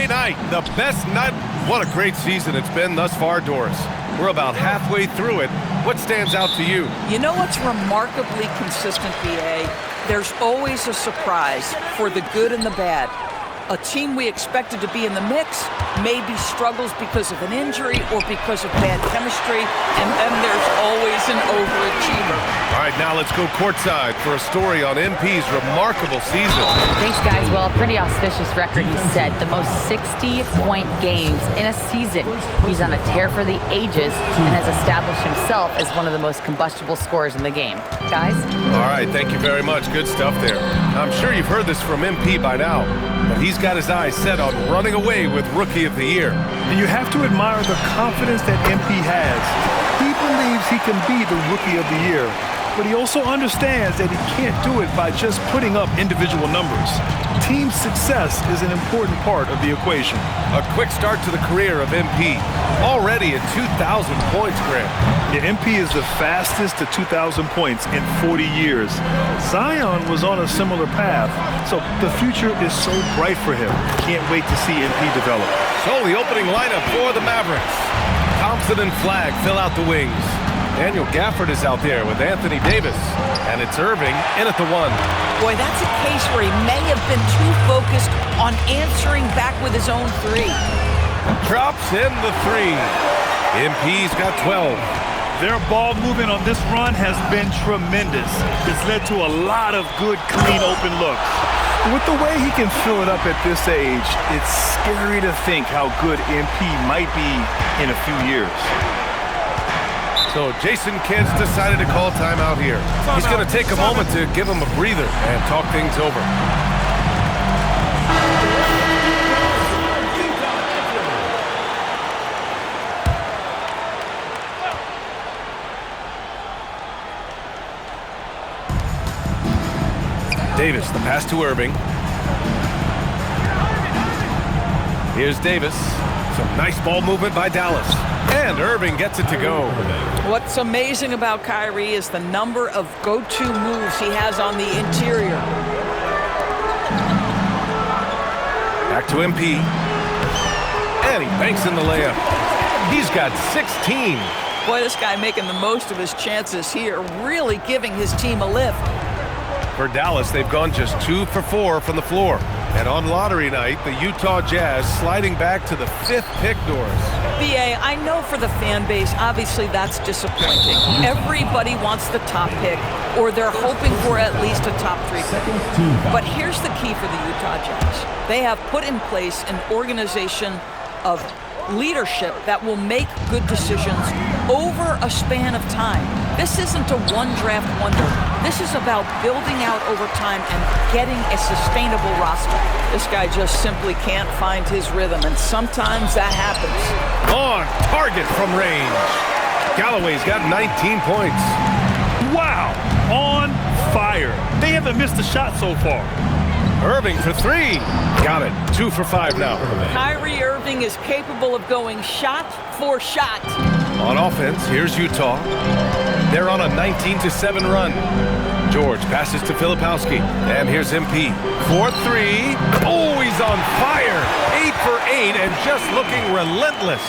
Friday night, the best night. What a great season it's been thus far, Doris. We're about halfway through it. What stands out to you? You know what's remarkably consistent, BA? There's always a surprise for the good and the bad. A team we expected to be in the mix maybe struggles because of an injury or because of bad chemistry, and then there's always an overachiever. All right, now let's go courtside for a story on MP's remarkable season. Thanks, guys. Well, a pretty auspicious record, he said. The most 60-point games in a season. He's on a tear for the ages and has established himself as one of the most combustible scorers in the game. Guys? All right, thank you very much. Good stuff there. I'm sure you've heard this from MP by now, but he's got his eyes set on running away with Rookie of the Year. And you have to admire the confidence that MP has. He believes he can be the Rookie of the Year, but he also understands that he can't do it by just putting up individual numbers. Team success is an important part of the equation. A quick start to the career of MP. Already at 2,000 points, Grant. Yeah, MP is the fastest to 2,000 points in 40 years. Zion was on a similar path, so the future is so bright for him. Can't wait to see MP develop. So the opening lineup for the Mavericks. Thompson and Flagg fill out the wings. Daniel Gafford is out there with Anthony Davis. And it's Irving in at the 1. Boy, that's a case where he may have been too focused on answering back with his own 3. Drops in the 3. MP's got 12. Their ball movement on this run has been tremendous. It's led to a lot of good, clean, open looks. With the way he can fill it up at this age, it's scary to think how good MP might be in a few years. So Jason Kidd's decided to call timeout here. He's going to take a moment to give him a breather and talk things over. Davis, the pass to Irving. Here's Davis. Some nice ball movement by Dallas. And Irving gets it to go. What's amazing about Kyrie is the number of go-to moves he has on the interior. Back to MP. And he banks in the layup. He's got 16. Boy, this guy making the most of his chances here, really giving his team a lift. For Dallas, they've gone just 2 for 4 from the floor. And on lottery night, the Utah Jazz sliding back to the 5th pick, Doris. BA, I know for the fan base, obviously that's disappointing. Everybody wants the top pick, or they're hoping for at least a top 3 pick. But here's the key for the Utah Jazz. They have put in place an organization of leadership that will make good decisions over a span of time. This isn't a one-draft wonder. This is about building out over time and getting a sustainable roster. This guy just simply can't find his rhythm, and sometimes that happens. On target from range. Galloway's got 19 points. Wow, on fire. They haven't missed a shot so far. Irving for 3. Got it. 2 for 5 now. Kyrie Irving is capable of going shot for shot. On offense, here's Utah. They're on a 19-7 run. George passes to Filipowski. And here's MP. 4-3. Oh, he's on fire. 8 for 8 and just looking relentless.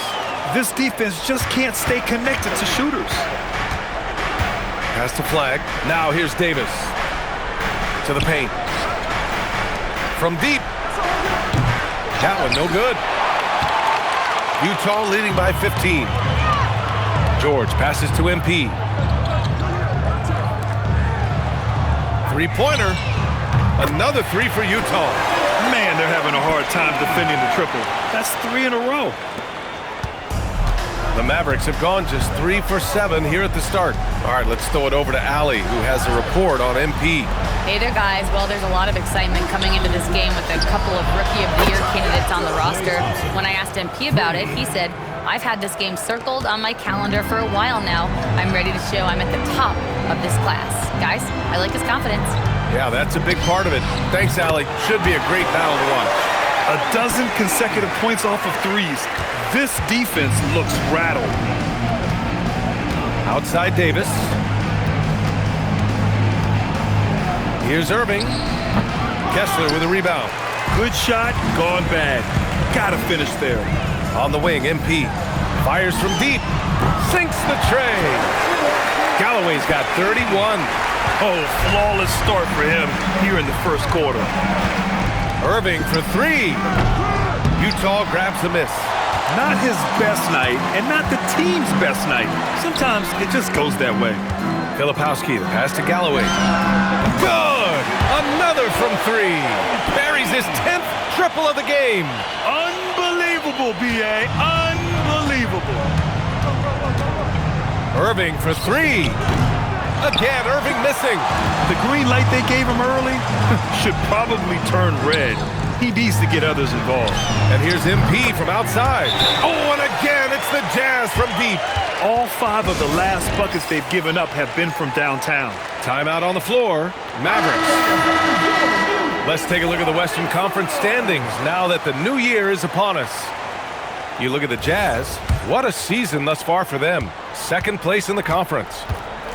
This defense just can't stay connected to shooters. Pass to Flagg. Now here's Davis. To the paint. From deep. That one no good. Utah leading by 15. George passes to MP. Three-pointer. Another 3 for Utah. Man, they're having a hard time defending the triple. That's 3 in a row. The Mavericks have gone just 3 for 7 here at the start. All right, let's throw it over to Allie, who has a report on MP. Hey there, guys. Well, there's a lot of excitement coming into this game with a couple of Rookie of the Year candidates on the roster. When I asked MP about it, he said, I've had this game circled on my calendar for a while now. I'm ready to show I'm at the top of this class. Guys, I like his confidence. Yeah, that's a big part of it. Thanks, Allie. Should be a great battle to watch. A dozen consecutive points off of threes. This defense looks rattled. Outside Davis. Here's Irving. Kessler with a rebound. Good shot, gone bad. Gotta finish there. On the wing, MP fires from deep. Sinks the tray. Galloway's got 31. Oh, flawless start for him here in the first quarter. Irving for three. Utah grabs the miss. Not his best night, and not the team's best night. Sometimes it just goes that way. Filipowski, the pass to Galloway. Good! Another from three. Buries his 10th triple of the game. Unbelievable, B.A. Unbelievable. Irving for three. Again, Irving missing. The green light they gave him early should probably turn red. He needs to get others involved. And here's MP from outside. Oh, and again, it's the Jazz from deep. All 5 of the last buckets they've given up have been from downtown. Timeout on the floor. Mavericks. Let's take a look at the Western Conference standings now that the new year is upon us. You look at the Jazz. What a season thus far for them. 2nd place in the conference.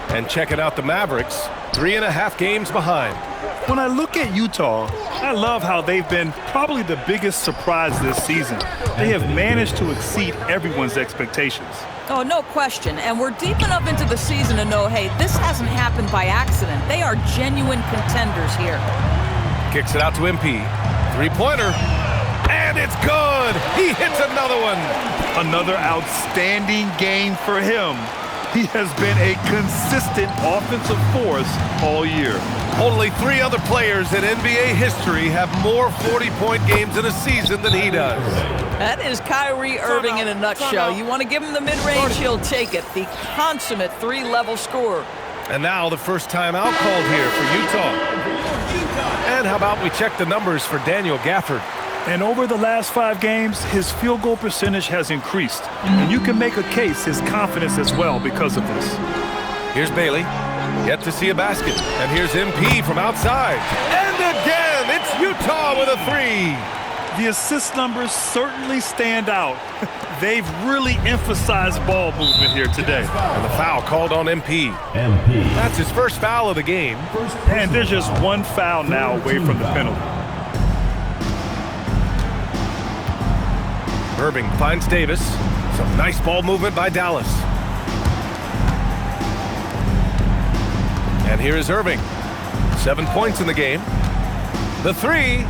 And checking out the Mavericks, 3.5 games behind. When I look at Utah, I love how they've been probably the biggest surprise this season. They have managed to exceed everyone's expectations. Oh, no question. And we're deep enough into the season to know, hey, this hasn't happened by accident. They are genuine contenders here. Kicks it out to MP. 3-pointer. And it's good. He hits another one. Another outstanding game for him. He has been a consistent offensive force all year. Only 3 other players in NBA history have more 40-point games in a season than he does. That is Kyrie Irving in a nutshell. You want to give him the mid-range, he'll take it. The consummate 3-level scorer. And now the first timeout called here for Utah. And how about we check the numbers for Daniel Gafford? And over the last 5 games, his field goal percentage has increased. And you can make a case his confidence as well because of this. Here's Bailey. Yet to see a basket. And here's MP from outside. And again, it's Utah with a 3. The assist numbers certainly stand out. They've really emphasized ball movement here today. And the foul called on MP. That's his first foul of the game. And there's just 1 foul now away from the penalty. Irving finds Davis. Some nice ball movement by Dallas. And here is Irving. 7 points in the game. The 3.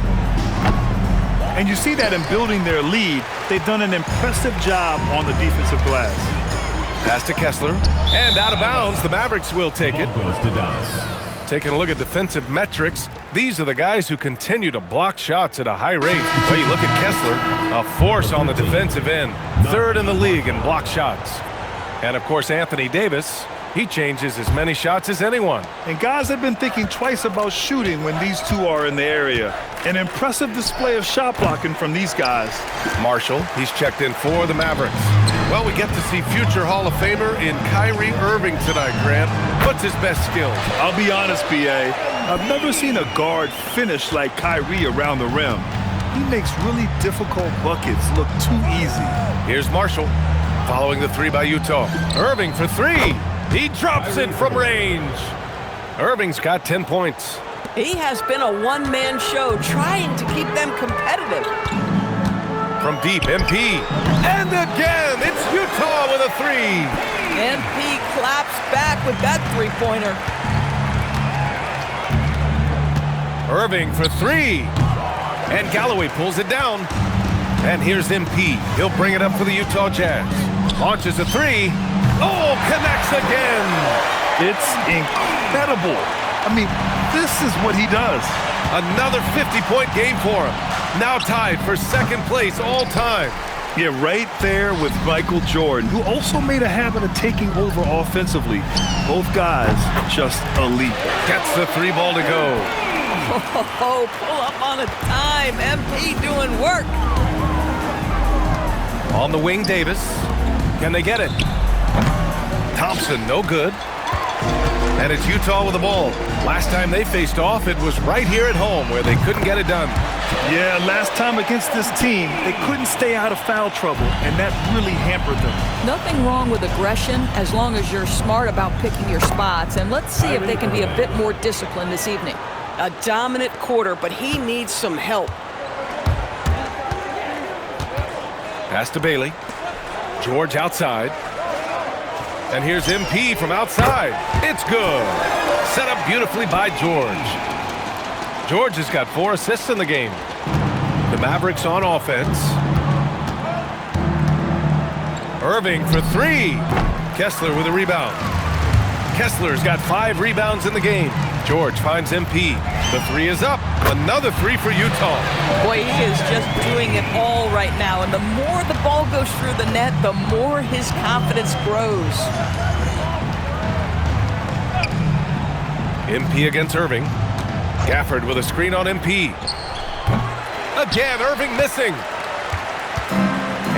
And you see that in building their lead, they've done an impressive job on the defensive glass. Pass to Kessler. And out of bounds, the Mavericks will take it. Taking a look at defensive metrics, these are the guys who continue to block shots at a high rate. Well, you look at Kessler, a force on the defensive end, 3rd in the league in block shots. And, of course, Anthony Davis, he changes as many shots as anyone. And guys have been thinking twice about shooting when these 2 are in the area. An impressive display of shot blocking from these guys. Marshall, he's checked in for the Mavericks. Well, we get to see future Hall of Famer in Kyrie Irving tonight, Grant. What's his best skills? I'll be honest, B.A. I've never seen a guard finish like Kyrie around the rim. He makes really difficult buckets look too easy. Here's Marshall, following the 3 by Utah. Irving for 3. He drops it from range. Irving's got 10 points. He has been a one-man show trying to keep them competitive. From deep, MP. And again, it's Utah with a 3. MP claps back with that 3-pointer. Irving for 3. And Galloway pulls it down. And here's MP. He'll bring it up for the Utah Jazz. Launches a 3. Oh, connects again. It's incredible. I mean, this is what he does. Another 50-point game for him. Now tied for 2nd place all time. Yeah, right there with Michael Jordan, who also made a habit of taking over offensively. Both guys just elite. Gets the 3 ball to go. Oh, pull up on a dime. MP doing work. On the wing, Davis. Can they get it? Thompson, no good. And it's Utah with the ball. Last time they faced off, it was right here at home where they couldn't get it done. Yeah, last time against this team, they couldn't stay out of foul trouble, and that really hampered them. Nothing wrong with aggression as long as you're smart about picking your spots. And let's see if they can be a bit more disciplined this evening. A dominant quarter, but he needs some help. Pass to Bailey. George outside. And here's MP from outside. It's good. Set up beautifully by George. George has got 4 assists in the game. The Mavericks on offense. Irving for 3. Kessler with a rebound. Kessler's got 5 rebounds in the game. George finds MP. The 3 is up. Another 3 for Utah. Boy, he is just doing it all right now. And the more the ball goes through the net, the more his confidence grows. MP against Irving. Gafford with a screen on MP. Again, Irving missing.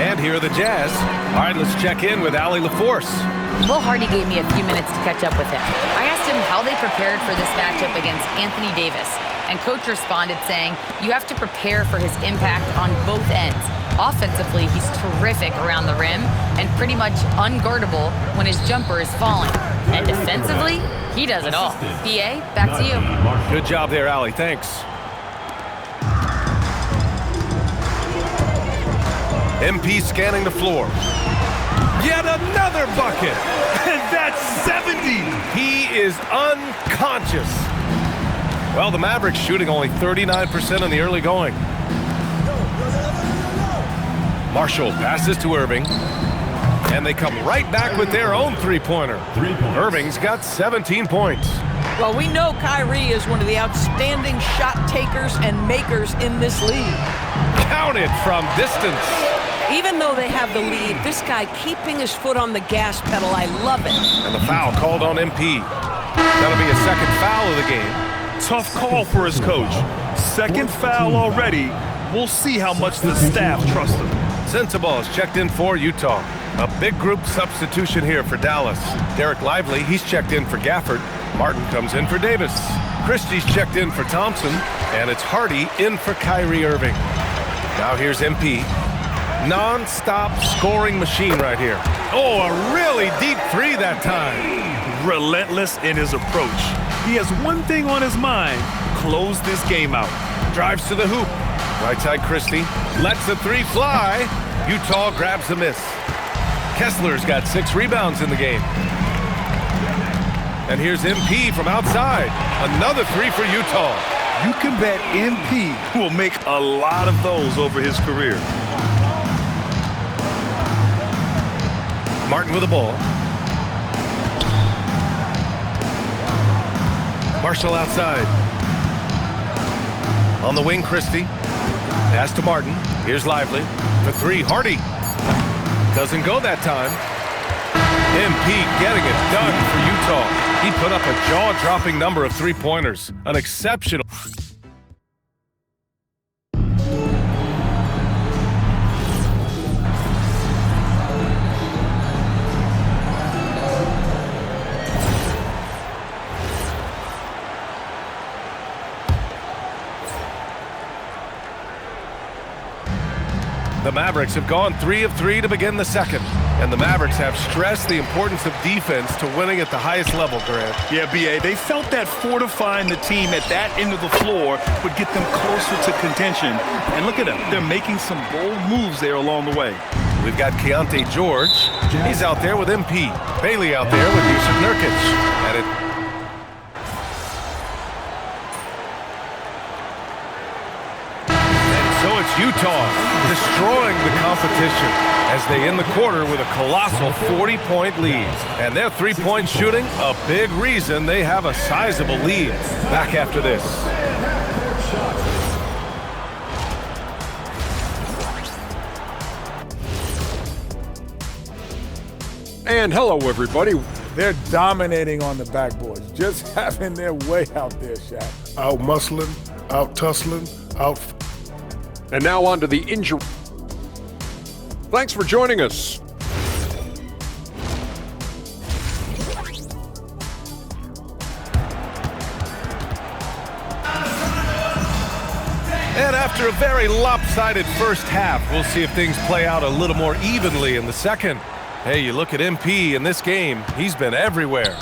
And here are the Jazz. All right, let's check in with Allie LaForce. Will Hardy gave me a few minutes to catch up with him. I asked him how they prepared for this matchup against Anthony Davis, and Coach responded saying, you have to prepare for his impact on both ends. Offensively, he's terrific around the rim and pretty much unguardable when his jumper is falling. And defensively, he does it all. PA, back to you. Good job there, Allie. Thanks. MP scanning the floor. Yet another bucket. And that's 70. He is unconscious. Well, the Mavericks shooting only 39% in the early going. Marshall passes to Irving. And they come right back with their own three-pointer. Irving's got 17 points. Well, we know Kyrie is one of the outstanding shot takers and makers in this league. Counted from distance. Even though they have the lead, this guy keeping his foot on the gas pedal, I love it. And the foul called on MP. That'll be a second foul of the game. Tough call for his coach. Second foul already. We'll see how much the staff trusts him. Sensabaugh is checked in for Utah. A big group substitution here for Dallas. Derek Lively, he's checked in for Gafford. Martin comes in for Davis. Christie's checked in for Thompson. And it's Hardy in for Kyrie Irving. Now here's MP. Non-stop scoring machine right here. Oh, a really deep 3 that time. Relentless in his approach. He has one thing on his mind: close this game out. Drives to the hoop. Right side Christie. Lets the 3 fly. Utah grabs the miss. Kessler's got 6 rebounds in the game. And here's MP from outside. Another 3 for Utah. You can bet MP will make a lot of those over his career. Martin with the ball. Marshall outside. On the wing, Christie. Pass to Martin. Here's Lively. For 3, Hardy. Doesn't go that time. MP getting it done for Utah. He put up a jaw-dropping number of 3-pointers. An exceptional... The Mavericks have gone 3 of 3 to begin the second. And the Mavericks have stressed the importance of defense to winning at the highest level, Grant. Yeah, B.A., they felt that fortifying the team at that end of the floor would get them closer to contention. And look at them. They're making some bold moves there along the way. We've got Keontae George. He's out there with MP. Bailey out there with Yusuf Nurkic. And it... So it's Utah destroying the competition as they end the quarter with a colossal 40-point lead. And their three-point shooting, a big reason they have a sizable lead. Back after this. And hello, everybody. They're dominating on the backboards, just having their way out there, Shaq. Out muscling, out tussling, out... And now on to the injury. Thanks for joining us. And after a very lopsided first half, we'll see if things play out a little more evenly in the second. Hey, you look at MP in this game, he's been everywhere.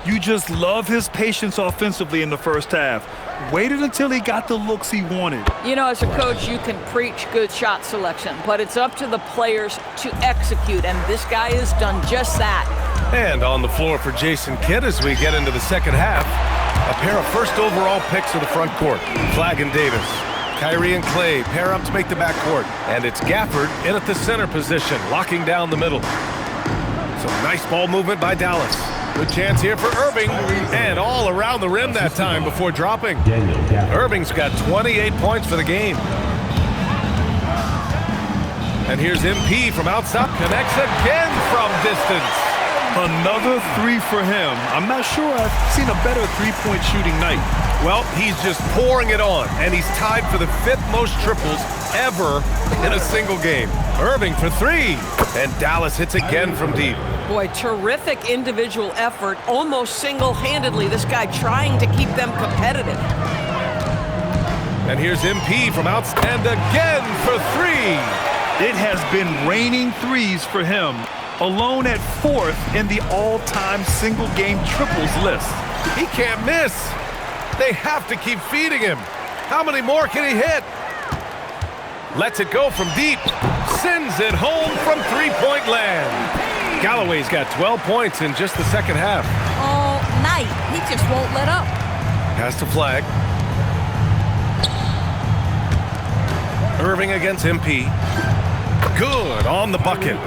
You just love his patience offensively in the first half. Waited until he got the looks he wanted. You know, as a coach, you can preach good shot selection, but it's up to the players to execute, and this guy has done just that. And on the floor for Jason Kidd as we get into the second half, a pair of first overall picks of the front court, Flagg and Davis. Kyrie and Clay pair up to make the backcourt, and it's Gafford in at the center position, locking down the middle. Some nice ball movement by Dallas. Good chance here for Irving, and all around the rim that time before dropping. Irving's got 28 points for the game. And here's MP from outside, connects again from distance. Another three for him. I'm not sure I've seen a better three-point shooting night. Well, he's just pouring it on, and he's tied for the 5th most triples ever in a single game. Irving for three, and Dallas hits again from deep. Boy, terrific individual effort, almost single-handedly. This guy trying to keep them competitive. And here's MP from outside, and again for three. It has been raining threes for him, alone at 4th in the all-time single-game triples list. He can't miss. They have to keep feeding him. How many more can he hit? Lets it go from deep. Sends it home from three-point land. Galloway's got 12 points in just the second half. All night. He just won't let up. Pass to Flagg. Irving against MP. Good on the bucket.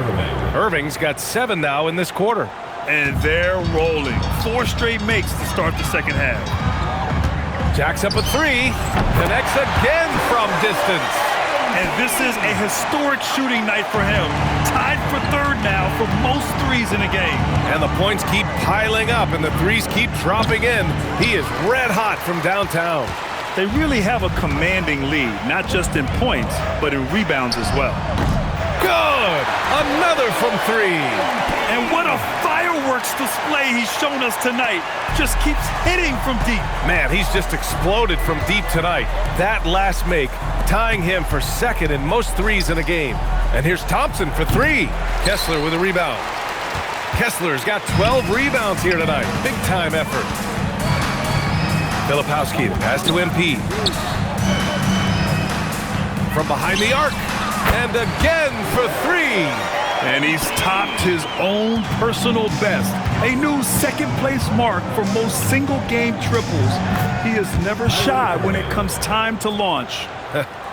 Irving's got 7 now in this quarter. And they're rolling. 4 straight makes to start the second half. Jacks up a three. Connects again from distance. And this is a historic shooting night for him. Tied for 3rd now for most threes in a game. And the points keep piling up and the threes keep dropping in. He is red hot from downtown. They really have a commanding lead, not just in points, but in rebounds as well. Good! Another from three. And what a fireworks display he's shown us tonight. Just keeps hitting from deep. Man, he's just exploded from deep tonight. That last make, tying him for 2nd in most threes in a game. And here's Thompson for three. Kessler with a rebound. Kessler's got 12 rebounds here tonight. Big time effort. Filipowski, the pass to MP. From behind the arc. And again for three. And he's topped his own personal best. A new 2nd place mark for most single-game triples. He is never shy when it comes time to launch.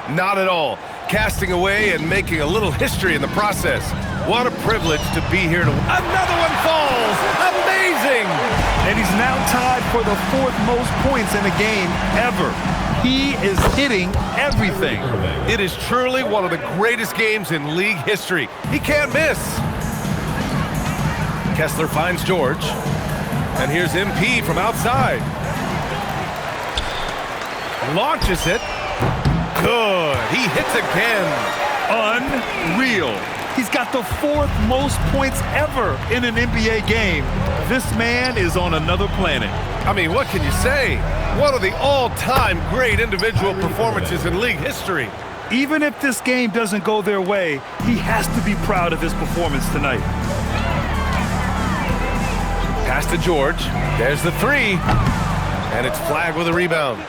Not at all. Casting away and making a little history in the process. What a privilege to be here. Another one falls. Amazing. And he's now tied for the 4th most points in a game ever. He is hitting everything. It is truly one of the greatest games in league history. He can't miss. Kessler finds George. And here's MP from outside. Launches it. Good. He hits again. Unreal. He's got the 4th most points ever in an NBA game. This man is on another planet. I mean, what can you say? One of the all-time great individual performances in league history. Even if this game doesn't go their way, he has to be proud of his performance tonight. Pass to George. There's the three. And it's Flagg with a rebound.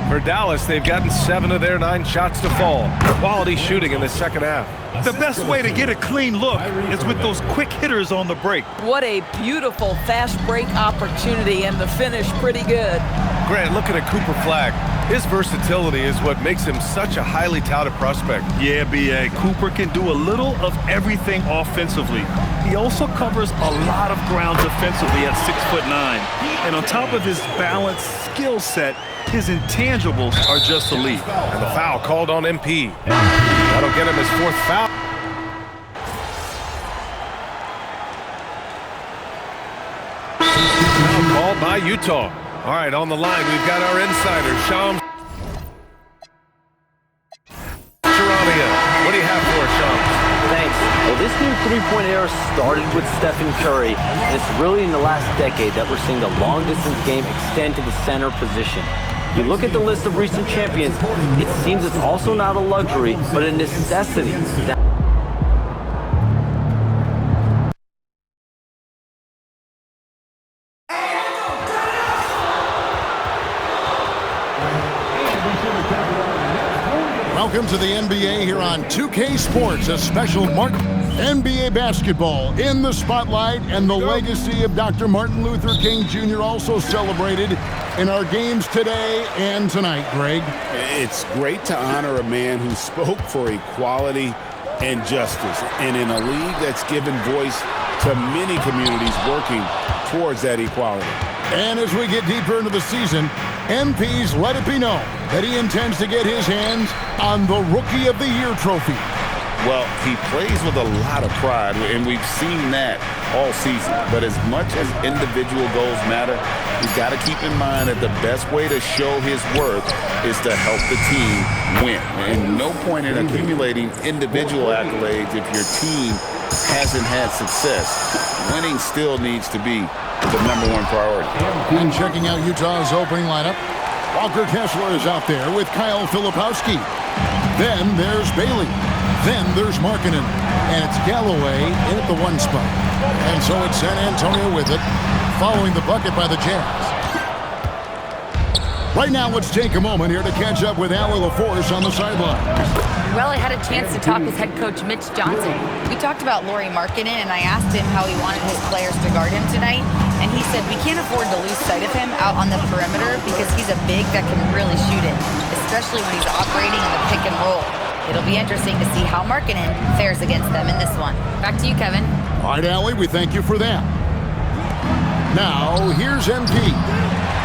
For Dallas, they've gotten 7 of their 9 shots to fall. Quality shooting in the second half. The best way to get a clean look is with those quick hitters on the break. What a beautiful fast break opportunity, and the finish pretty good. Grant, looking at Cooper Flagg, his versatility is what makes him such a highly touted prospect. Yeah, B.A. Cooper can do a little of everything offensively. He also covers a lot of ground defensively at 6'9". And on top of his balanced skill set, his intangibles are just elite. And the foul called on MP. That'll get him his 4th foul. Foul called by Utah. All right, on the line, we've got our insider, Shams. What do you have for us, Shams? Thanks. Well, this new three-point era started with Stephen Curry, and it's really in the last decade that we're seeing the long-distance game extend to the center position. You look at the list of recent champions, it seems it's also not a luxury, but a necessity. Welcome to the NBA here on 2K Sports, a special NBA basketball in the spotlight, and the legacy of Dr. Martin Luther King Jr. also celebrated in our games today and tonight, Greg. It's great to honor a man who spoke for equality and justice, and in a league that's given voice to many communities working towards that equality. And as we get deeper into the season, MP's let it be known that he intends to get his hands on the Rookie of the Year trophy. Well, he plays with a lot of pride, and we've seen that all season. But as much as individual goals matter, he's got to keep in mind that the best way to show his worth is to help the team win. And no point in accumulating individual accolades if your team hasn't had success. Winning still needs to be the #1 priority. And checking out Utah's opening lineup, Walker Kessler is out there with Kyle Filipowski. Then there's Bailey. Then there's Markkanen. And it's Galloway in at the 1 spot. And so it's San Antonio with it, following the bucket by the Jazz. Right now, let's take a moment here to catch up with Allie LaForce on the sideline. Well, I had a chance to talk with head coach Mitch Johnson. We talked about Lauri Markkanen, and I asked him how he wanted his players to guard him tonight. And he said, we can't afford to lose sight of him out on the perimeter because he's a big that can really shoot it, especially when he's operating in the pick and roll. It'll be interesting to see how Markkanen fares against them in this one. Back to you, Kevin. All right, Allie, we thank you for that. Now, here's MP.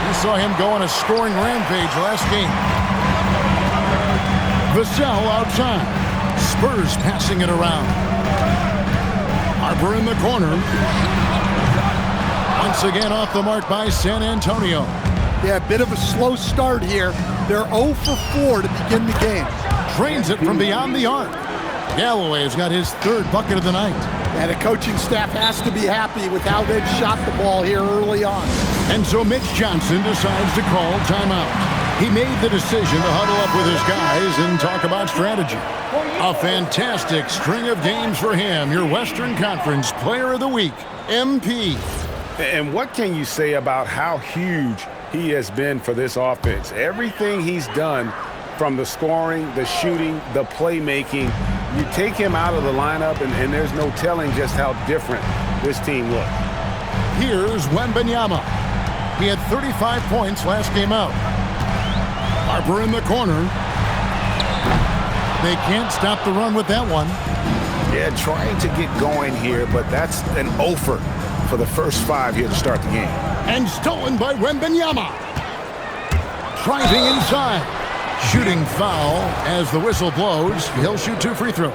We saw him go on a scoring rampage last game. Vassell outside. Spurs passing it around. Harper in the corner. Once again off the mark by San Antonio. Yeah, a bit of a slow start here. They're 0 for 4 to begin the game. Drains it from beyond the arc. Galloway has got his 3rd bucket of the night. And the coaching staff has to be happy with how they've shot the ball here early on. And so Mitch Johnson decides to call timeout. He made the decision to huddle up with his guys and talk about strategy. A fantastic string of games for him. Your Western Conference Player of the Week, MP. And what can you say about how huge he has been for this offense? Everything he's done, from the scoring, the shooting, the playmaking, you take him out of the lineup, and there's no telling just how different this team looks. Here's Wembanyama. He had 35 points last game out. Harper in the corner. They can't stop the run with that one. Yeah, trying to get going here, but that's an offer for the first 5 here to start the game. And stolen by Wembanyama. Driving inside. Shooting foul as the whistle blows. He'll shoot 2 free throws.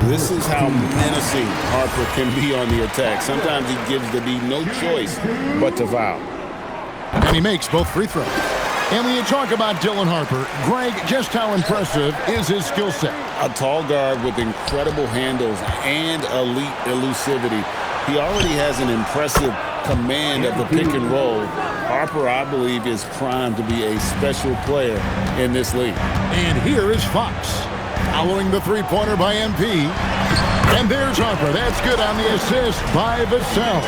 This is how menacing Harper can be on the attack. Sometimes he gives the D no choice but to foul. And he makes both free throws. And when you talk about Dylan Harper, Greg, just how impressive is his skill set? A tall guard with incredible handles and elite elusivity. He already has an impressive command of the pick and roll. Harper, I believe, is primed to be a special player in this league. And here is Fox, following the three-pointer by MP. And there's Harper. That's good on the assist by Vassell.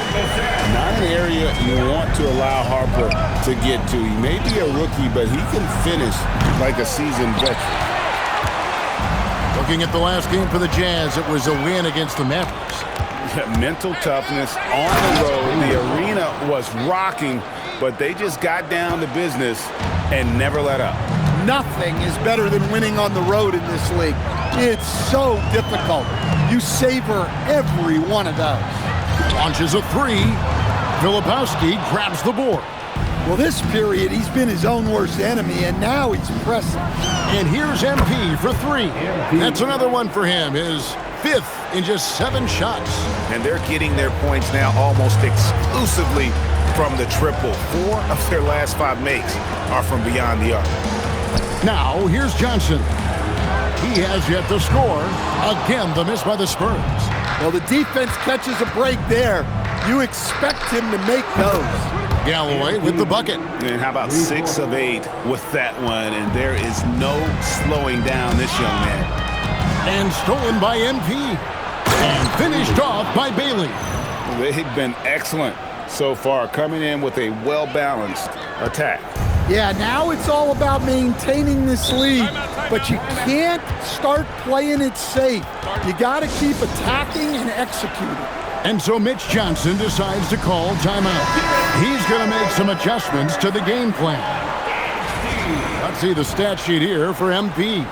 Not an area you want to allow Harper to get to. He may be a rookie, but he can finish like a seasoned veteran. Looking at the last game for the Jazz, it was a win against the Mavericks. Mental toughness on the road. The arena was rocking, but they just got down to business and never let up. Nothing is better than winning on the road in this league. It's so difficult. You savor every one of those. Launches a 3. Filipowski grabs the board. Well, this period, he's been his own worst enemy, and now he's pressing. And here's MP for 3. That's another one for him. His 5th in just 7 shots. And they're getting their points now almost exclusively from the triple. 4 of their last 5 makes are from beyond the arc. Now, here's Johnson. He has yet to score. Again, the miss by the Spurs. Well, the defense catches a break there. You expect him to make those. Galloway with the bucket. And how about 6 of 8 with that one? And there is no slowing down this young man. And stolen by MP. And finished off by Bailey. They've been excellent so far, coming in with a well-balanced attack. Yeah, now it's all about maintaining this lead, but you can't start playing it safe. You got to keep attacking and executing. And so Mitch Johnson decides to call timeout. He's going to make some adjustments to the game plan. Let's see the stat sheet here for MP.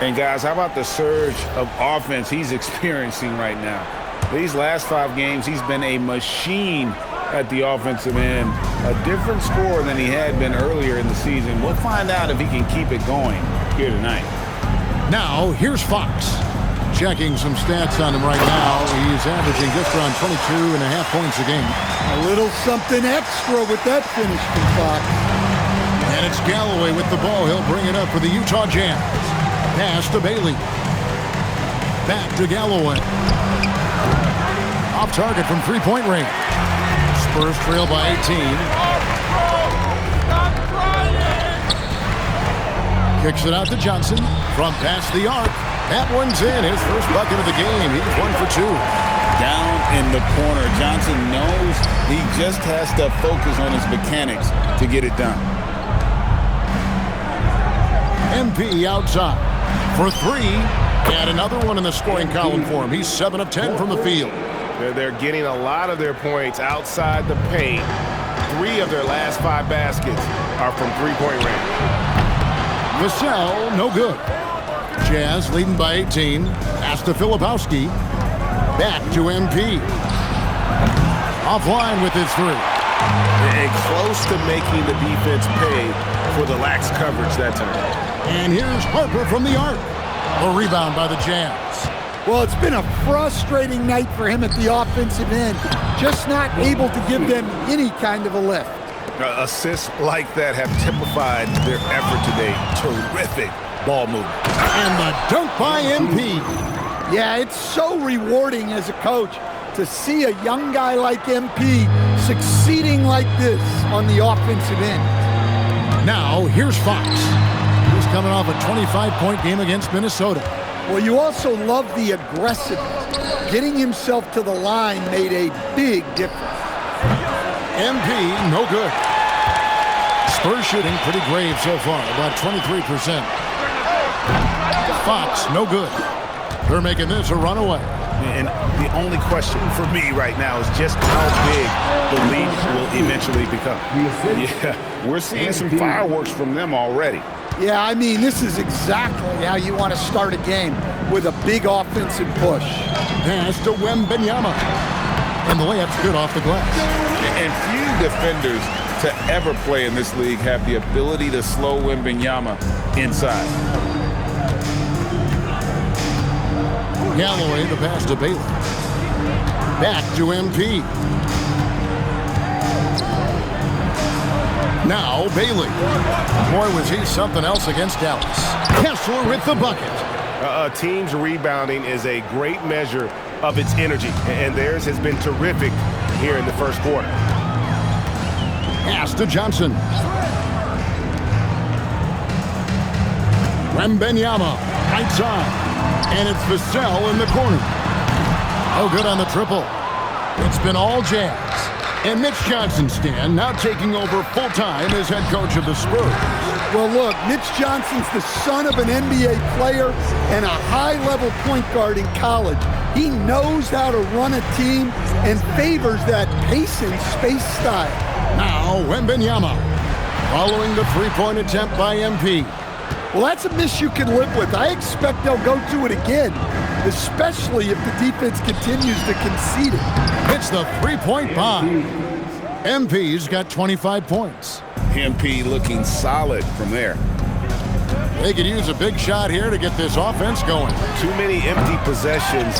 And guys, how about the surge of offense he's experiencing right now? These last 5 games, he's been a machine at the offensive end. A different score than he had been earlier in the season. We'll find out if he can keep it going here tonight. Now, here's Fox. Checking some stats on him right now. He's averaging just around 22.5 points a game. A little something extra with that finish from Fox. And it's Galloway with the ball. He'll bring it up for the Utah Jazz. Pass to Bailey. Back to Galloway. Off target from three-point range. Spurs trail by 18. Kicks it out to Johnson from past the arc. That one's in. His first bucket of the game. He's 1 for 2. Down in the corner. Johnson knows he just has to focus on his mechanics to get it done. MP outside for 3. And another one in the scoring column for him. He's 7 of 10 from the field. They're getting a lot of their points outside the paint. 3 of their last 5 baskets are from three-point range. Vassell, no good. Jazz leading by 18. Pass to Filipowski. Back to MP. Offline with his 3. And close to making the defense pay for the lax coverage that time. And here's Harper from the arc. A rebound by the Jazz. Well, it's been a frustrating night for him at the offensive end. Just not able to give them any kind of a lift. Assists like that have typified their effort today. Terrific ball movement. And the dunk by MP. Yeah, it's so rewarding as a coach to see a young guy like MP succeeding like this on the offensive end. Now, here's Fox. He's coming off a 25-point game against Minnesota. Well, you also love the aggressiveness. Getting himself to the line made a big difference. MP, no good. Spurs shooting pretty grave so far, about 23%. Fox, no good. They're making this a runaway. And the only question for me right now is just how big the lead will eventually become. Yeah, we're seeing some fireworks from them already. Yeah, I mean, this is exactly how you want to start a game, with a big offensive push. Pass to Wembanyama. And the layup's good off the glass. And few defenders to ever play in this league have the ability to slow Wembanyama inside. Galloway, the pass to Bailey. Back to MP. Now Bailey. Boy, was he something else against Dallas. Kessler with the bucket. A team's rebounding is a great measure of its energy, and theirs has been terrific here in the first quarter. Pass to Johnson. Wembanyama, right side. And it's Vassell in the corner. Oh, good on the triple. It's been all Jazz. And Mitch Johnson, Stan, now taking over full-time as head coach of the Spurs. Well, look, Mitch Johnson's the son of an NBA player and a high-level point guard in college. He knows how to run a team and favors that pace and space style. Now, Wembanyama, following the three-point attempt by MP. Well, that's a miss you can live with. I expect they'll go to it again, especially if the defense continues to concede it. It's the three-point bomb. MP's got 25 points. MP looking solid from there. They could use a big shot here to get this offense going. Too many empty possessions.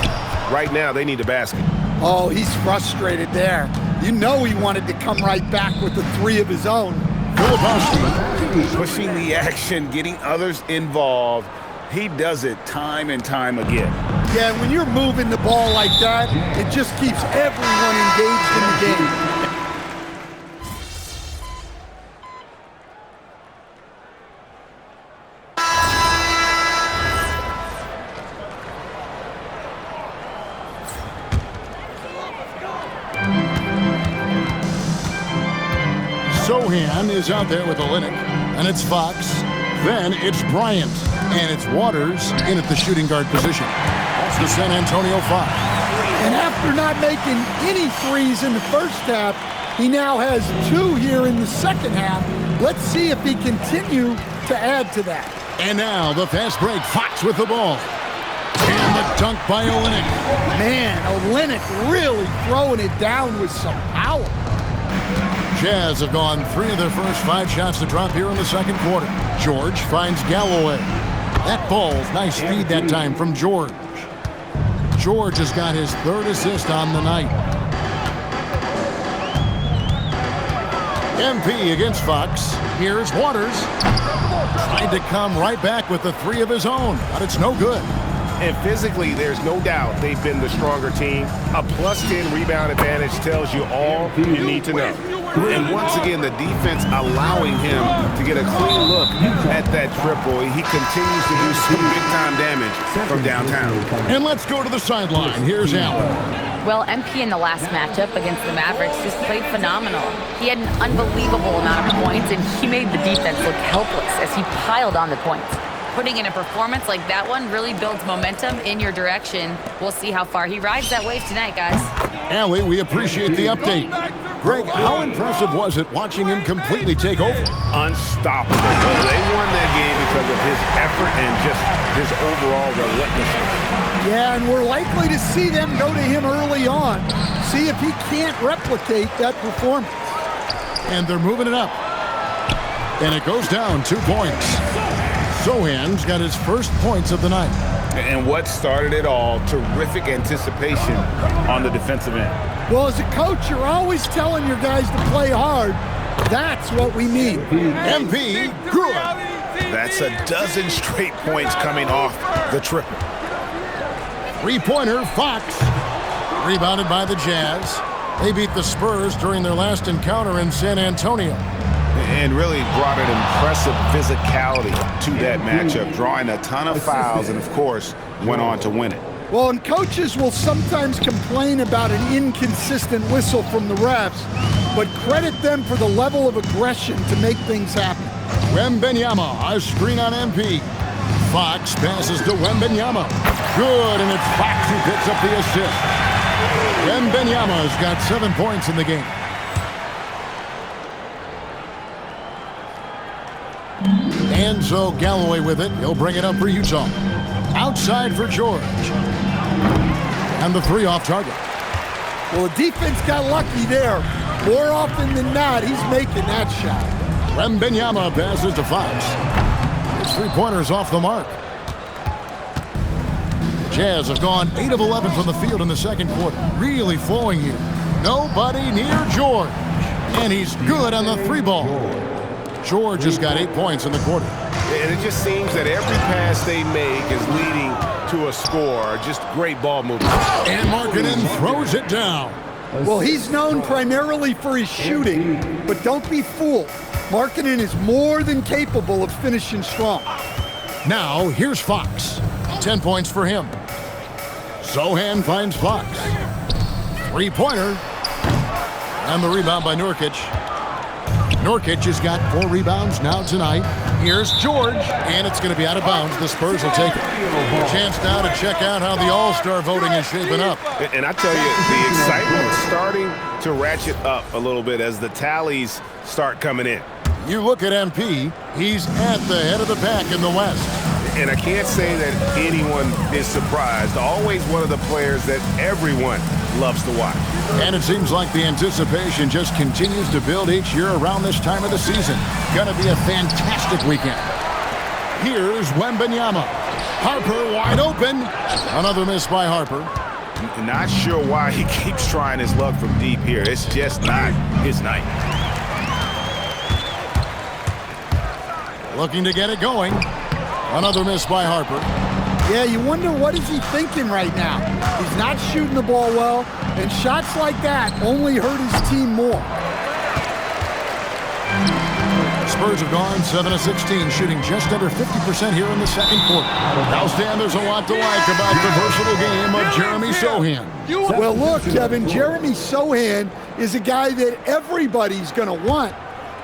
Right now, they need a basket. Oh, he's frustrated there. You know he wanted to come right back with the 3 of his own. Pushing the action, getting others involved. He does it time and time again. Yeah, when you're moving the ball like that, it just keeps everyone engaged in the game. So Sohan is out there with Olynyk, and it's Fox. Then it's Bryant, and it's Waters in at the shooting guard position. That's the San Antonio Fox. And after not making any threes in the first half, he now has 2 here in the second half. Let's see if he continue to add to that. And now the fast break, Fox with the ball. And the dunk by Olynyk. Man, Olynyk really throwing it down with some power. Jazz have gone 3 of their first 5 shots to drop here in the second quarter. George finds Galloway. That ball's nice feed that time from George. George has got his 3rd assist on the night. MP against Fox. Here's Waters. Tried to come right back with the 3 of his own, but it's no good. And physically, there's no doubt they've been the stronger team. A +10 rebound advantage tells you all you need to know. And once again, the defense allowing him to get a clean look at that triple. He continues to do some big-time damage from downtown. And let's go to the sideline. Here's Allen. Well, MP in the last matchup against the Mavericks just played phenomenal. He had an unbelievable amount of points, and he made the defense look helpless as he piled on the points. Putting in a performance like that one really builds momentum in your direction. We'll see how far he rides that wave tonight, guys. Allie, we appreciate the update. Greg, how impressive was it watching him completely take over? Unstoppable. They won that game because of his effort and just his overall relentlessness. Yeah, and we're likely to see them go to him early on. See if he can't replicate that performance. And they're moving it up. And it goes down 2 points. Sohan's got his first points of the night. And what started it all, terrific anticipation on the defensive end. Well, as a coach, you're always telling your guys to play hard. That's what we need. MP, good. That's a dozen straight points coming off the triple. 3-pointer, Fox. Rebounded by the Jazz. They beat the Spurs during their last encounter in San Antonio. And really brought an impressive physicality to that matchup, drawing a ton of fouls and, of course, went on to win it. Well, and coaches will sometimes complain about an inconsistent whistle from the refs, but credit them for the level of aggression to make things happen. Wembanyama, a screen on MP. Fox passes to Wembanyama. Good, and it's Fox who picks up the assist. Wembanyama's got 7 points in the game. And so Galloway with it. He'll bring it up for Utah. Outside for George. And the 3 off target. Well, the defense got lucky there. More often than not, he's making that shot. Wembanyama passes to Fox. His 3-pointers off the mark. The Jazz have gone 8 of 11 from the field in the second quarter. Really flowing here. Nobody near George. And he's good on the 3-ball. George has got 8 points in the quarter. And it just seems that every pass they make is leading to a score. Just great ball movement. And Markkanen throws it down. Well, he's known primarily for his shooting, but don't be fooled. Markkanen is more than capable of finishing strong. Now, here's Fox. 10 points for him. Sohan finds Fox. 3-pointer. And the rebound by Nurkic. Nurkic has got 4 rebounds now tonight. Here's George, and it's going to be out of bounds. The Spurs will take it. A chance now to check out how the All-Star voting is shaping up. And I tell you, the excitement is starting to ratchet up a little bit as the tallies start coming in. You look at MP, he's at the head of the pack in the West. And I can't say that anyone is surprised. Always one of the players that everyone loves to watch. And it seems like the anticipation just continues to build each year around this time of the season. Gonna be a fantastic weekend. Here's Wembanyama. Harper wide open. Another miss by Harper. Not sure why he keeps trying his luck from deep here. It's just not his night. Looking to get it going. Another miss by Harper. Yeah, you wonder what is he thinking right now. He's not shooting the ball well, and shots like that only hurt his team more. Spurs have gone 7 of 16, shooting just under 50% here in the second quarter. Now, Stan, there's a lot to like about the versatile game of Jeremy Sohan. Well, look, Kevin, Jeremy Sohan is a guy that everybody's going to want.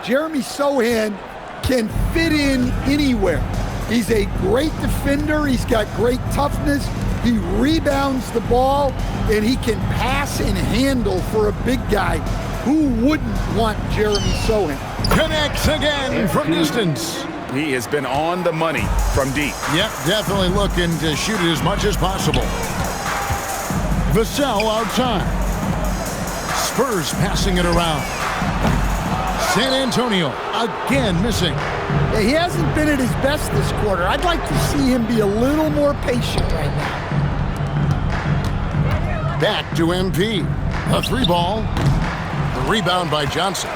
Jeremy Sohan can fit in anywhere. He's a great defender. He's got great toughness. He rebounds the ball, and he can pass and handle for a big guy. Who wouldn't want Jeremy Sohan? Connects again from distance. He has been on the money from deep. Yep, definitely looking to shoot it as much as possible. Vassell outside. Spurs passing it around. San Antonio again missing. Yeah, he hasn't been at his best this quarter. I'd like to see him be a little more patient right now. Back to MP. A 3-ball. The rebound by Johnson.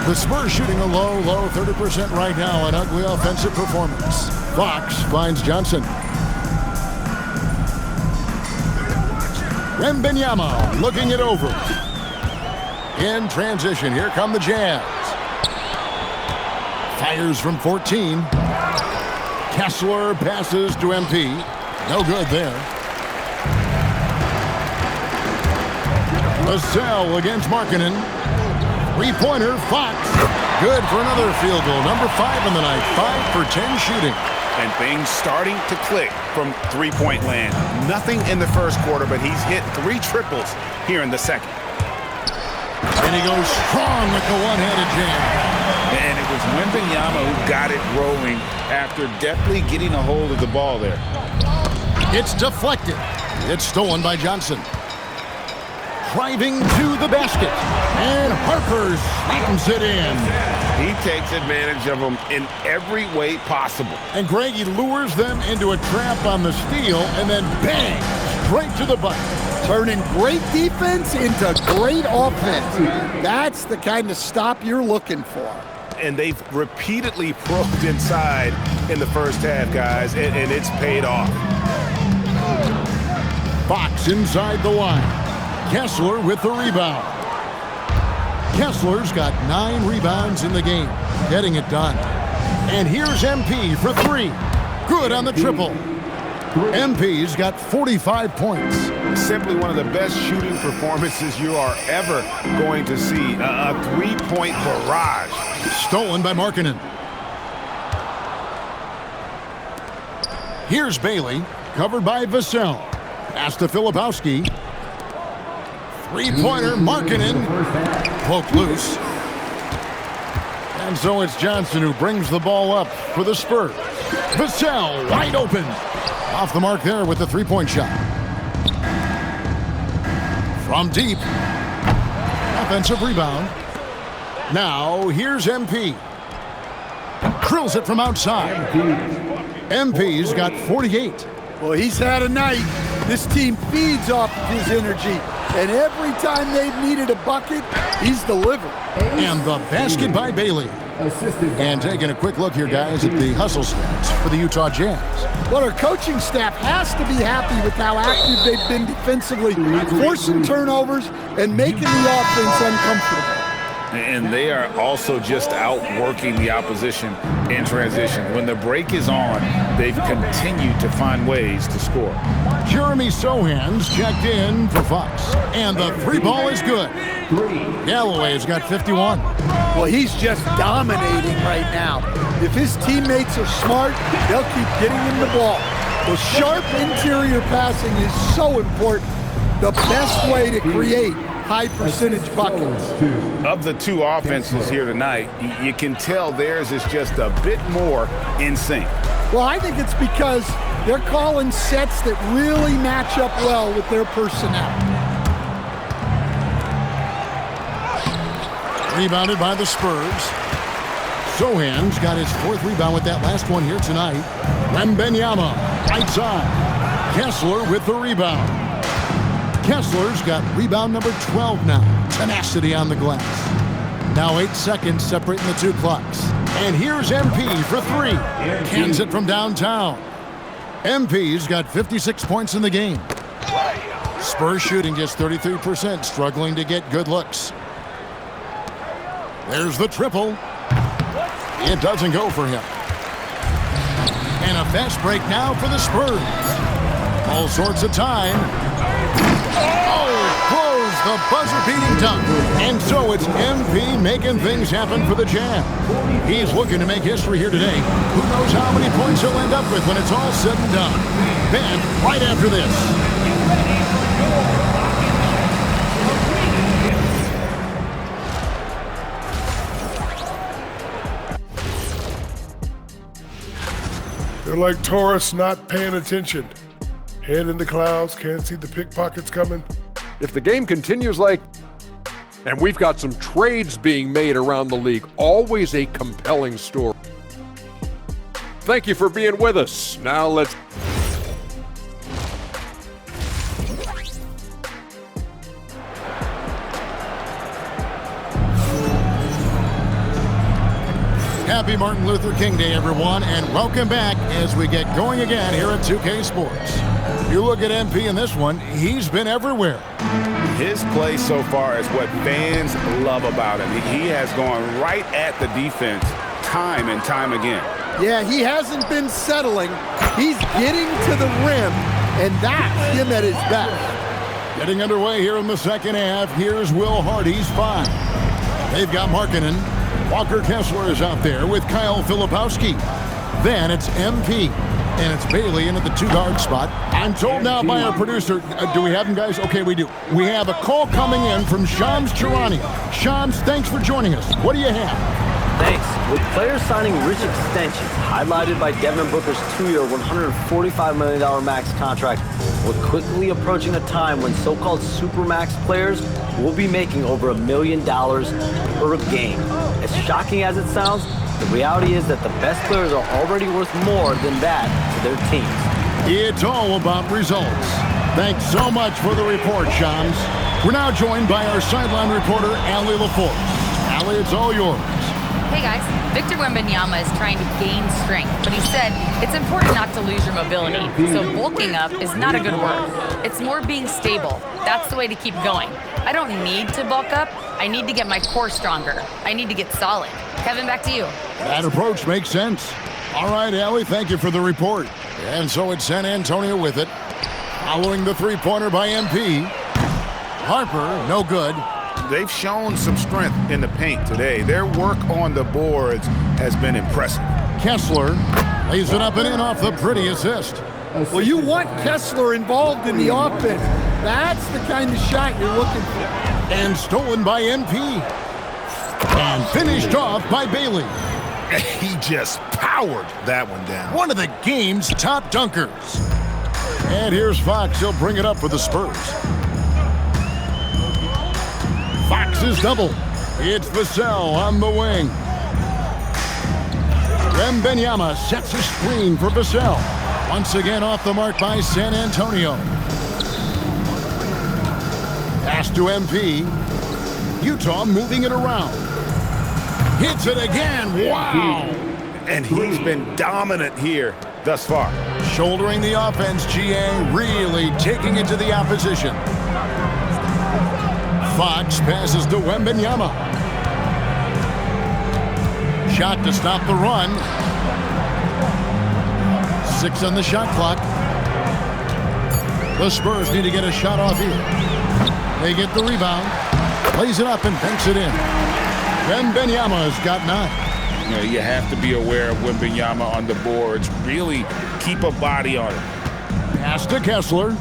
The Spurs shooting a low 30% right now. An ugly offensive performance. Fox finds Johnson. Wembanyama looking it over. In transition, here come the Jazz. Fires from 14. Kessler passes to MP. No good there. Vassell against Markkanen. 3-pointer, Fox. Good for another field goal. Number 5 in the night. 5 for 10 shooting. And things starting to click from three-point land. Nothing in the first quarter, but he's hit 3 triples here in the second. And he goes strong with the one-handed jam. And it was Wembanyama who got it rolling after deftly getting a hold of the ball there. It's deflected. It's stolen by Johnson. Driving to the basket. And Harper slams it in. He takes advantage of them in every way possible. And Greg, he lures them into a trap on the steal, and then bang, straight to the bucket. Turning great defense into great offense. That's the kind of stop you're looking for. And they've repeatedly probed inside in the first half, guys, and it's paid off. Fox inside the line. Kessler with the rebound. Kessler's got 9 rebounds in the game, getting it done. And here's MP for 3. Good on the triple. MP's got 45 points. Simply one of the best shooting performances you are ever going to see. A 3-point barrage. Stolen by Markkanen. Here's Bailey, covered by Vassell. Pass to Filipowski. 3-pointer, Markkanen. Poke loose. And so it's Johnson who brings the ball up for the Spurs. Vassell wide open. Off the mark there with the 3-point shot. From deep. Offensive rebound. Now here's MP. Drills it from outside. MP's got 48. Well, he's had a night. This team feeds off of his energy. And every time they've needed a bucket, he's delivered. And the basket by Bailey. And taking a quick look here, guys, at the hustle stats for the Utah Jazz. Well, our coaching staff has to be happy with how active they've been defensively, forcing turnovers and making the offense uncomfortable. And they are also just outworking the opposition in transition. When the break is on, they've continued to find ways to score. Jeremy Sohan's checked in for Fox. And the 3-ball is good. Galloway's got 51. Well, he's just dominating right now. If his teammates are smart, they'll keep getting him the ball. Well, sharp interior passing is so important. The best way to create high-percentage buckets. Of the 2 offenses here tonight, you can tell theirs is just a bit more in sync. Well, I think it's because they're calling sets that really match up well with their personnel. Rebounded by the Spurs. Sohan's got his 4th rebound with that last one here tonight. Wembanyama, right side. Kessler with the rebound. Kessler's got rebound number 12 now. Tenacity on the glass. Now 8 seconds separating the 2 clocks. And here's MP for 3. Cans it from downtown. MP's got 56 points in the game. Spurs shooting just 33%, struggling to get good looks. There's the triple. It doesn't go for him. And a fast break now for the Spurs. All sorts of time. Oh, close the buzzer-beating dunk. And so it's MP making things happen for the Jazz. He's looking to make history here today. Who knows how many points he'll end up with when it's all said and done. Then, right after this. They're like tourists not paying attention. Head in the clouds, can't see the pickpockets coming. If the game continues like... And we've got some trades being made around the league. Always a compelling story. Thank you for being with us. Now let's... Happy Martin Luther King Day, everyone, and welcome back as we get going again here at 2K Sports. You look at MP in this one, he's been everywhere. His play so far is what fans love about him. He has gone right at the defense time and time again. Yeah, he hasn't been settling. He's getting to the rim, and that's him at his best. Getting underway here in the second half. Here's Will Hardy's 5. They've got Markkanen. Walker Kessler is out there with Kyle Filipowski. Then it's MP. And it's Bailey in at the 2-guard spot. I'm told now by our producer, do we have him, guys? Okay, we do. We have a call coming in from Shams Charania. Shams, thanks for joining us. What do you have? Thanks. With players signing rich extensions, highlighted by Devin Booker's 2-year, $145 million max contract, we're quickly approaching a time when so-called supermax players will be making over $1 million per game. As shocking as it sounds, the reality is that the best players are already worth more than that to their teams. It's all about results. Thanks so much for the report, Shams. We're now joined by our sideline reporter, Allie LaForce. Allie, it's all yours. Hey guys, Victor Wembanyama is trying to gain strength, but he said it's important not to lose your mobility. So bulking up is not a good word. It's more being stable. That's the way to keep going. I don't need to bulk up. I need to get my core stronger. I need to get solid. Kevin, back to you. That approach makes sense. All right, Allie, thank you for the report. And so it's San Antonio with it. Following the three-pointer by MP. Harper, no good. They've shown some strength in the paint today. Their work on the boards has been impressive. Kessler lays it up and in off the pretty assist. Well, you want Kessler involved in the offense. That's the kind of shot you're looking for. And stolen by MP. And finished off by Bailey. He just powered that one down. One of the game's top dunkers. And here's Fox. He'll bring it up for the Spurs. Fox's double. It's Vassell on the wing. Wembanyama sets a screen for Vassell. Once again off the mark by San Antonio. Pass to MP. Utah moving it around. Hits it again. Wow. And he's been dominant here thus far. Shouldering the offense, GA really taking it to the opposition. Fox passes to Wembanyama. Shot to stop the run. 6 on the shot clock. The Spurs need to get a shot off here. They get the rebound. Plays it up and banks it in. Wembanyama's got 9. You know, you have to be aware of Wembanyama on the boards. Really keep a body on it. Pass to Kessler.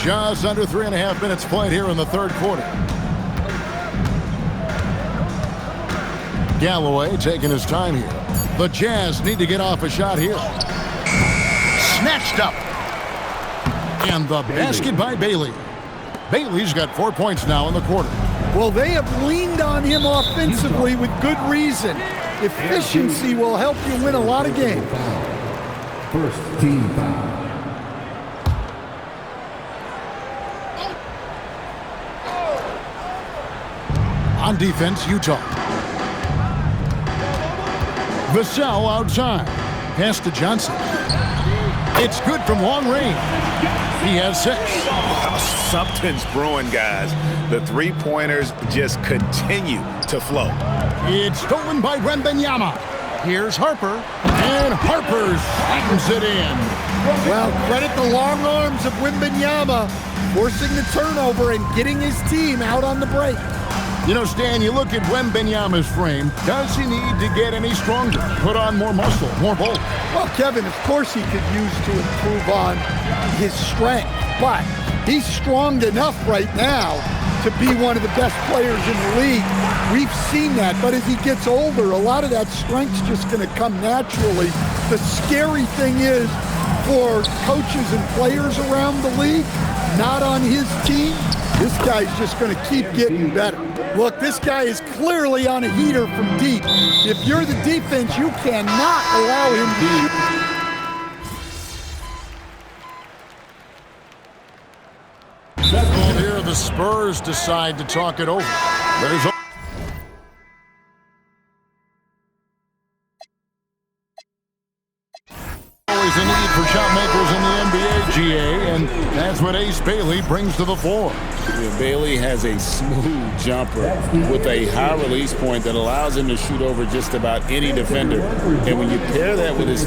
Just under 3.5 minutes played here in the third quarter. Galloway taking his time here. The Jazz need to get off a shot here. Snatched up. And the basket by Bailey. Bailey's got 4 points now in the quarter. Well, they have leaned on him offensively with good reason. Efficiency will help you win a lot of games. First team foul. On defense, Utah. Vassell outside. Pass to Johnson. It's good from long range. He has 6. Oh, something's brewing, guys. The three-pointers just continue to flow. It's stolen by Wembanyama. Here's Harper, and Harper slams it in. Well, credit the long arms of Wembanyama, forcing the turnover and getting his team out on the break. You know, Stan, you look at Wembanyama's frame. Does he need to get any stronger? Put on more muscle, more bulk? Well, Kevin, of course he could use to improve on his strength, but he's strong enough right now to be one of the best players in the league. We've seen that, but as he gets older, a lot of that strength's just going to come naturally. The scary thing is, for coaches and players around the league, not on his team, this guy's just going to keep getting better. Look, this guy is clearly on a heater from deep. If you're the defense, you cannot allow him to shoot. Well, here the Spurs decide to talk it over. There's always a need for shot makers in the NBA, GA, and that's what Ace Bailey brings to the floor. Yeah, Bailey has a smooth jumper with a high release point that allows him to shoot over just about any defender. And when you pair that with his